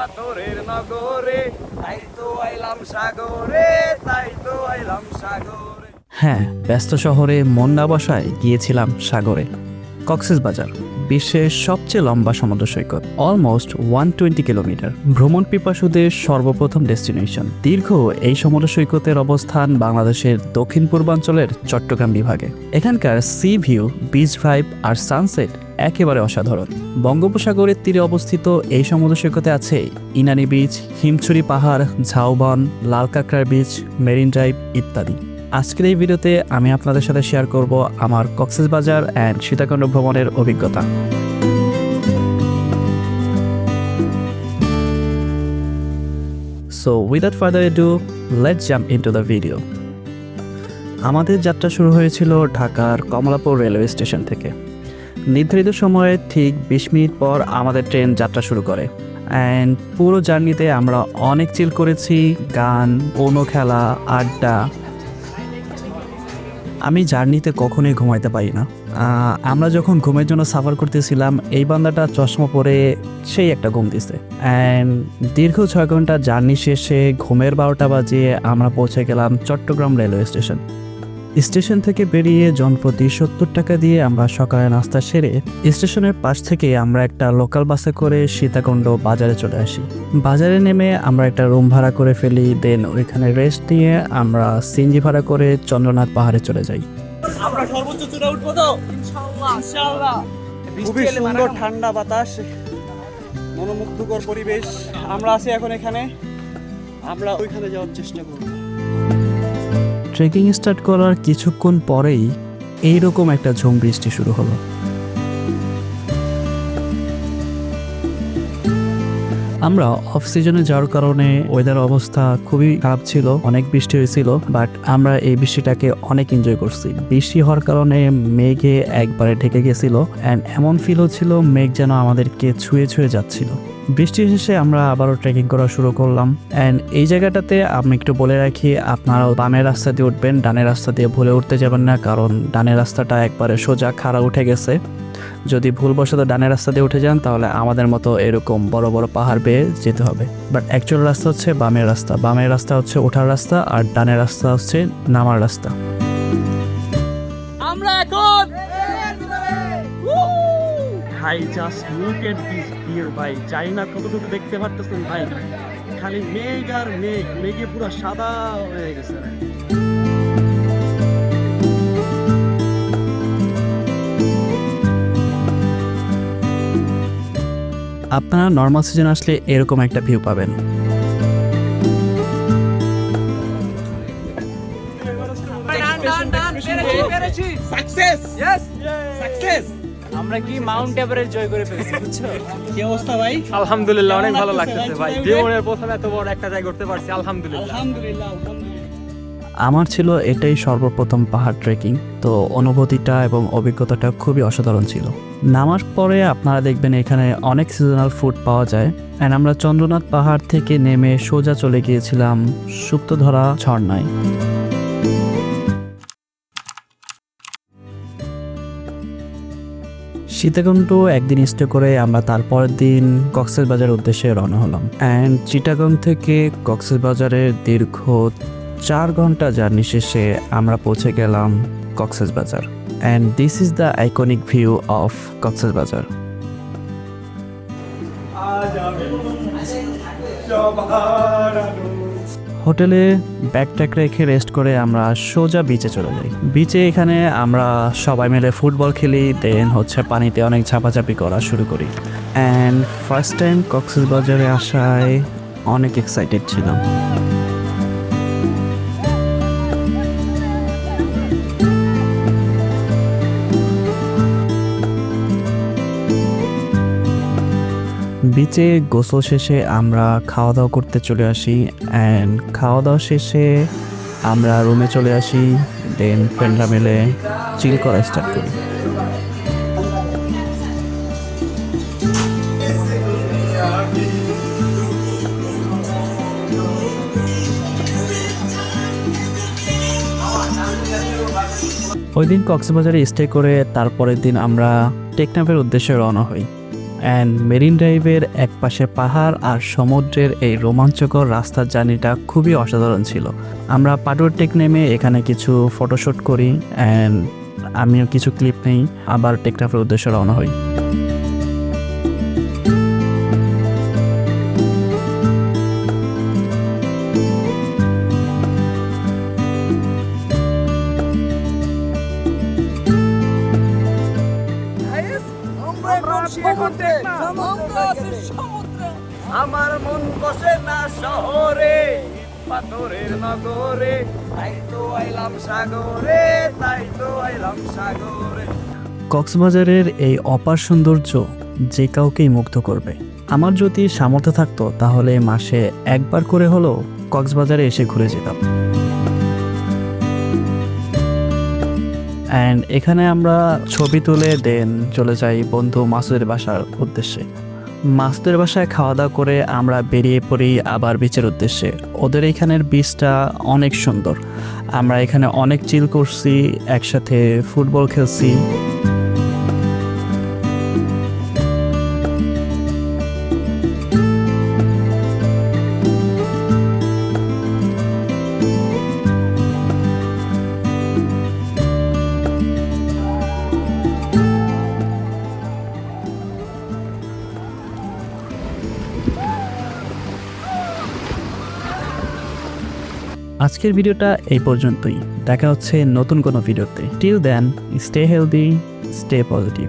পাথরের নগরে, তাই তো আইলাম সাগরে, তাই তো আইলাম সাগরে। হ্যাঁ, ব্যস্ত শহরে মন না বসায় গিয়েছিলাম সাগরে। কক্সবাজার বিশ্বের সবচেয়ে লম্বা সমুদ্র সৈকত, অলমোস্ট 120 কিলোমিটার। ভ্রমণ পিপাসুদের সর্বপ্রথম ডেস্টিনেশন। দীর্ঘ এই সমুদ্র সৈকতের অবস্থান বাংলাদেশের দক্ষিণ পূর্বাঞ্চলের চট্টগ্রাম বিভাগে। এখানকার সি ভিউ, বিচ ভাইব আর সানসেট একেবারে অসাধারণ। বঙ্গোপসাগরের তীরে অবস্থিত এই সমুদ্র সৈকতে আছে ইনানি বিচ, হিমছড়ি পাহাড়, ঝাউবন, লাল কাঁকড়ার বিচ, মেরিন ড্রাইভ ইত্যাদি। আজকের এই ভিডিওতে আমি আপনাদের সাথে শেয়ার করব আমার কক্সবাজার অ্যান্ড সীতাকুণ্ড ভ্রমণের অভিজ্ঞতা। So without further ado, let's jump into the video. আমাদের যাত্রা শুরু হয়েছিল ঢাকার কমলাপুর রেলওয়ে স্টেশন থেকে। নির্ধারিত সময়ে ঠিক 20 মিনিট পর আমাদের ট্রেন যাত্রা শুরু করে। অ্যান্ড পুরো জার্নিতে আমরা অনেক চিল করেছি, গান, ওনো খেলা, আড্ডা। আমি জার্নিতে কখনোই ঘুমাইতে পারি না। আমরা যখন ঘুমের জন্য সাফার করতেছিলাম, এই বান্দাটা চশমা পরে সেই একটা ঘুম দিছে। অ্যান্ড দীর্ঘ 6 ঘন্টা জার্নি শেষে ঘুমের 12টা বাজে আমরা পৌঁছে গেলাম চট্টগ্রাম রেলওয়ে স্টেশন। স্টেশন থেকে বেরিয়ে জনপ্রতি 70 টাকা দিয়ে আমরা সকালে নাস্তা সেরে স্টেশনের পাশ থেকে আমরা একটা লোকাল বাসে করে সীতাকুণ্ড বাজারে চলে আসি। বাজারে নেমে আমরা একটা রুম ভাড়া করে ফেলি, দেন ওইখানে রেস্ট নিয়ে আমরা সিএনজি ভাড়া করে চন্দ্রনাথ পাহাড়ে চলে যাই। আমরা সর্বোচ্চ চূড়া উঠবো তো ইনশাআল্লাহ ইনশাআল্লাহ। খুবই সুন্দর ঠান্ডা বাতাস, মনোমুগ্ধকর পরিবেশ। আমরা আছি এখন এখানে, আমরা ওইখানে যাওয়ার চেষ্টা করব। ট্রেকিং স্টার্ট করার কিছুক্ষণ পরেই এইরকম একটা ঝুম বৃষ্টি শুরু হলো। আমরা অফ সিজনে যাওয়ার কারণে ওয়েদার অবস্থা খুবই খারাপ ছিল, অনেক বৃষ্টি হয়েছিল, বাট আমরা এই বৃষ্টিটাকে অনেক এনজয় করছি। বৃষ্টি হওয়ার কারণে মেঘে একবারে ঢেকে গেছিল অ্যান্ড এমন ফিল হচ্ছিল মেঘ যেন আমাদেরকে ছুঁয়ে ছুঁয়ে যাচ্ছিল। বৃষ্টি শেষে আমরা আবারও ট্রেকিং করা শুরু করলাম। অ্যান্ড এই জায়গাটাতে আমি একটু বলে রাখি, আপনারাও বামের রাস্তা দিয়ে উঠবেন, ডানের রাস্তা দিয়ে ভুলে উঠতে যাবেন না, কারণ ডানের রাস্তাটা একবারে সোজা খাড়া উঠে গেছে। যদি ভুলবশত ডানের রাস্তা দিয়ে উঠে যান তাহলে আমাদের মতো এরকম বড় বড় পাহাড় বেয়ে যেতে হবে। বাট অ্যাকচুয়াল রাস্তা হচ্ছে বামের রাস্তা। বামের রাস্তা হচ্ছে ওঠার রাস্তা আর ডানের রাস্তা হচ্ছে নামার রাস্তা। আমরা এখন ভাই just look at this view ভাই। জানি না কতটুকু দেখতে পারতেছেন ভাই, খালি মেঘ আর মেঘ, মেঘে পুরো সাদা হয়ে গেছে। আপনারা নর্মাল সিজন আসলে এরকম একটা ভিউ পাবেন। আমরা কি মাউন্ট এভারেস্ট জয় করে ফেলেছি, বুঝছো? কি অবস্থা ভাই? আলহামদুলিল্লাহ, অনেক ভালো লাগতেছে ভাই। জীবনের প্রথম এত বড় একটা জায়গা করতে পারছি, আলহামদুলিল্লাহ। আলহামদুলিল্লাহ আলহামদুলিল্লাহ। আমার ছিল এটাই সর্বপ্রথম পাহাড় ট্রেকিং, তো অনুভূতিটা এবং অভিজ্ঞতাটা খুবই অসাধারণ ছিল। নামার পরে আপনারা দেখবেন এখানে অনেক সিজনাল ফুড পাওয়া যায়। অ্যান্ড আমরা চন্দ্রনাথ পাহাড় থেকে নেমে সোজা চলে গিয়েছিলাম সুক্তধরা ঝর্ণায়। সীতাকুণ্ড একদিন স্টে করে আমরা তারপরের দিন কক্সবাজারের উদ্দেশ্যে রওনা হলাম। অ্যান্ড চিটাগং থেকে কক্সবাজারের দীর্ঘ 4 ঘন্টা জার্নি শেষে আমরা পৌঁছে গেলাম Cox's Bazar. And this is the iconic view of Cox's Bazar. হোটেলে ব্যাগ ট্যাগ রেখে রেস্ট করে আমরা সোজা বিচে চলে যাই। বিচে এখানে আমরা সবাই মিলে ফুটবল খেলি, দেন হচ্ছে পানিতে অনেক ঝাপাঝাপি করা শুরু করি। অ্যান্ড ফার্স্ট টাইম কক্সবাজারে আসায় অনেক এক্সাইটেড ছিলাম। বিচে গোসল শেষে আমরা খাওয়া দাওয়া করতে চলে আসি। অ্যান্ড খাওয়া দাওয়া শেষে আমরা রুমে চলে আসি, দেন ফ্রেন্ডরা মিলে চিল করা স্টার্ট করি। ওই দিন কক্সবাজারে স্টে করে তারপরের দিন আমরা টেকনাফের উদ্দেশ্যে রওনা হই। অ্যান্ড মেরিন ড্রাইভের একপাশে পাহাড় আর সমুদ্রের এই রোমাঞ্চকর রাস্তার জার্নিটা খুবই অসাধারণ ছিল। আমরা পাটুয়ারটেক নেমে এখানে কিছু ফটোশ্যুট করি অ্যান্ড আমিও কিছু ক্লিপ নেই, আবার টেকনাফের উদ্দেশ্যে রওনা হই। আমার মন বসে না শহরে, পাথরের নগরে, তাই তো আইলাম সাগরে, তাই তো আইলাম সাগরে। কক্সবাজারের এই অপার সৌন্দর্য যে কাউকেই মুগ্ধ করবে। আমার যদি সামর্থ্য থাকতো তাহলে মাসে একবার করে হলেও কক্সবাজারে এসে ঘুরে যেতাম। অ্যান্ড এখানে আমরা ছবি তুলে দেন চলে যাই বন্ধু মাসুদের বাসার উদ্দেশ্যে। মাসুদের বাসায় খাওয়া দাওয়া করে আমরা বেরিয়ে পড়ি আবার বিচের উদ্দেশ্যে। ওদের এখানের বিচটা অনেক সুন্দর। আমরা এখানে অনেক চিল করছি, একসাথে ফুটবল খেলছি। আজকের ভিডিওটা এই পর্যন্তই। দেখা হচ্ছে নতুন কোনো ভিডিওতে। Till then, stay healthy, stay positive.